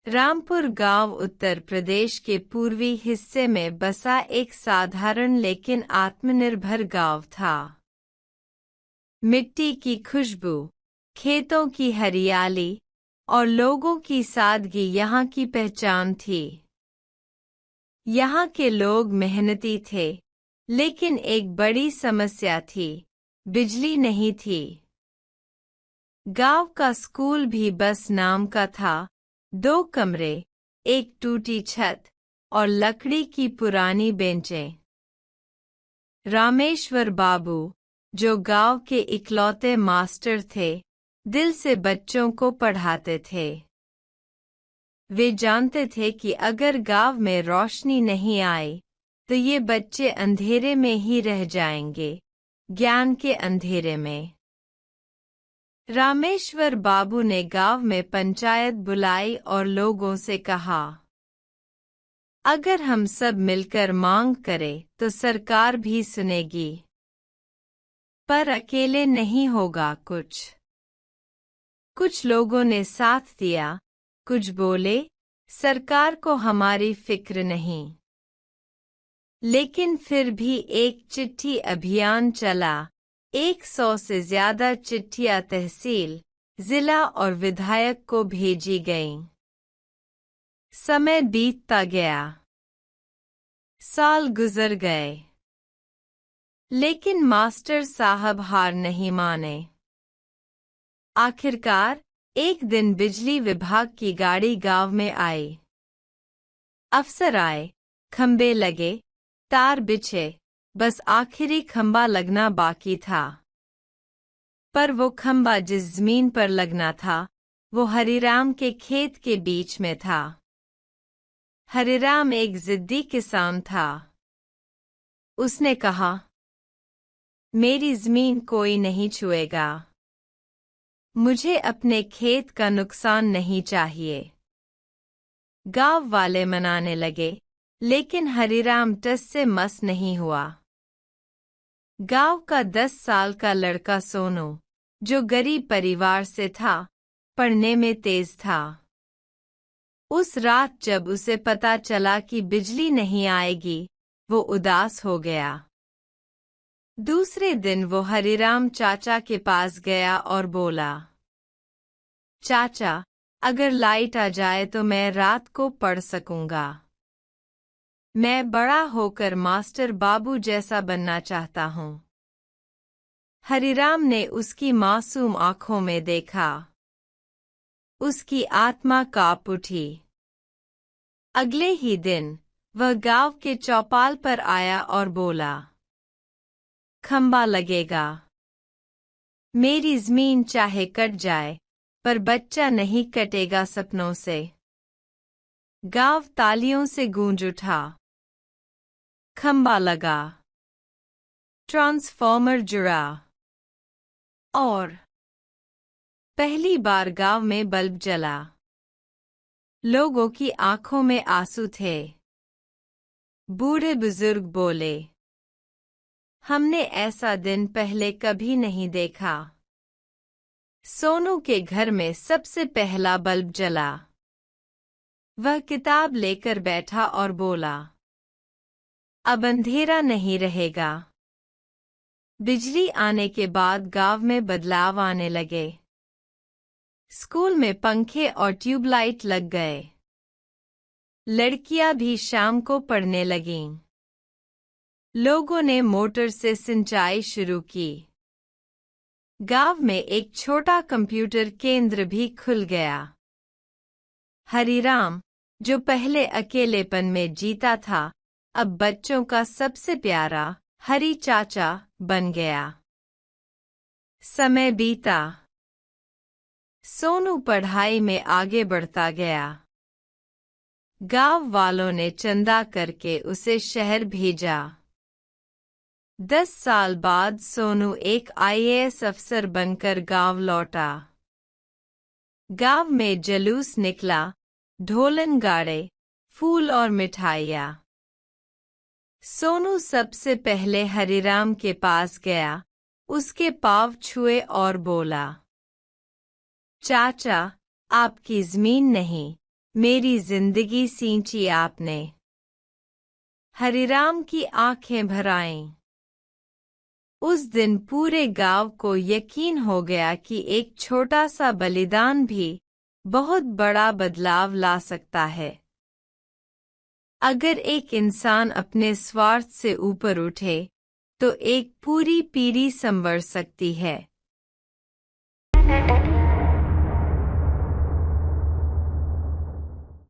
रामपुर गांव उत्तर प्रदेश के पूर्वी हिस्से में बसा एक साधारण लेकिन आत्मनिर्भर गांव था। मिट्टी की खुशबू, खेतों की हरियाली और लोगों की सादगी यहाँ की पहचान थी। यहाँ के लोग मेहनती थे, लेकिन एक बड़ी समस्या थी, बिजली नहीं थी। गांव का स्कूल भी बस नाम का था, 2 कमरे, एक टूटी छत और लकड़ी की पुरानी बेंचें। रामेश्वर बाबू, जो गांव के इकलौते मास्टर थे, दिल से बच्चों को पढ़ाते थे। वे जानते थे कि अगर गांव में रोशनी नहीं आई, तो ये बच्चे अंधेरे में ही रह जाएंगे, ज्ञान के अंधेरे में। रामेश्वर बाबू ने गांव में पंचायत बुलाई और लोगों से कहा, अगर हम सब मिलकर मांग करें तो सरकार भी सुनेगी, पर अकेले नहीं होगा। कुछ लोगों ने साथ दिया, कुछ बोले, सरकार को हमारी फिक्र नहीं। लेकिन फिर भी एक चिट्ठी अभियान चला। 100 से ज्यादा चिट्ठियां तहसील, जिला और विधायक को भेजी गईं। समय बीतता गया, साल गुजर गए, लेकिन मास्टर साहब हार नहीं माने। आखिरकार एक दिन बिजली विभाग की गाड़ी गांव में आई। अफसर आए, खंबे लगे, तार बिछे, बस आखिरी खंबा लगना बाकी था। पर वो खंबा जिस जमीन पर लगना था, वो हरिराम के खेत के बीच में था। हरिराम एक जिद्दी किसान था। उसने कहा, मेरी जमीन कोई नहीं छुएगा। मुझे अपने खेत का नुकसान नहीं चाहिए। गांव वाले मनाने लगे, लेकिन हरिराम टस से मस नहीं हुआ। गांव का 10 साल का लड़का सोनू, जो गरीब परिवार से था, पढ़ने में तेज था। उस रात जब उसे पता चला कि बिजली नहीं आएगी, वो उदास हो गया। दूसरे दिन वो हरिराम चाचा के पास गया और बोला, चाचा, अगर लाइट आ जाए तो मैं रात को पढ़ सकूंगा। मैं बड़ा होकर मास्टर बाबू जैसा बनना चाहता हूँ। हरिराम ने उसकी मासूम आंखों में देखा। उसकी आत्मा कांप उठी। अगले ही दिन वह गांव के चौपाल पर आया और बोला, खंबा लगेगा। मेरी जमीन चाहे कट जाए, पर बच्चा नहीं कटेगा सपनों से। गांव तालियों से गूंज उठा। खंबा लगा, ट्रांसफॉर्मर जुड़ा, और पहली बार गांव में बल्ब जला। लोगों की आंखों में आंसू थे। बूढ़े बुजुर्ग बोले, हमने ऐसा दिन पहले कभी नहीं देखा। सोनू के घर में सबसे पहला बल्ब जला। वह किताब लेकर बैठा और बोला, अब अंधेरा नहीं रहेगा। बिजली आने के बाद गांव में बदलाव आने लगे। स्कूल में पंखे और ट्यूबलाइट लग गए। लड़कियां भी शाम को पढ़ने लगीं। लोगों ने मोटर से सिंचाई शुरू की। गांव में एक छोटा कंप्यूटर केंद्र भी खुल गया। हरिराम, जो पहले अकेलेपन में जीता था, अब बच्चों का सबसे प्यारा हरी चाचा बन गया। समय बीता। सोनू पढ़ाई में आगे बढ़ता गया। गांव वालों ने चंदा करके उसे शहर भेजा। 10 साल बाद सोनू एक IAS अफसर बनकर गांव लौटा। गांव में जुलूस निकला, ढोलन गाड़े, फूल और मिठाइयाँ। सोनू सबसे पहले हरिराम के पास गया, उसके पाँव छुए और बोला, चाचा, आपकी जमीन नहीं, मेरी जिंदगी सींची आपने। हरिराम की आंखें भर आईं। उस दिन पूरे गांव को यकीन हो गया कि एक छोटा सा बलिदान भी बहुत बड़ा बदलाव ला सकता है। अगर एक इंसान अपने स्वार्थ से ऊपर उठे तो एक पूरी पीढ़ी संवर सकती है।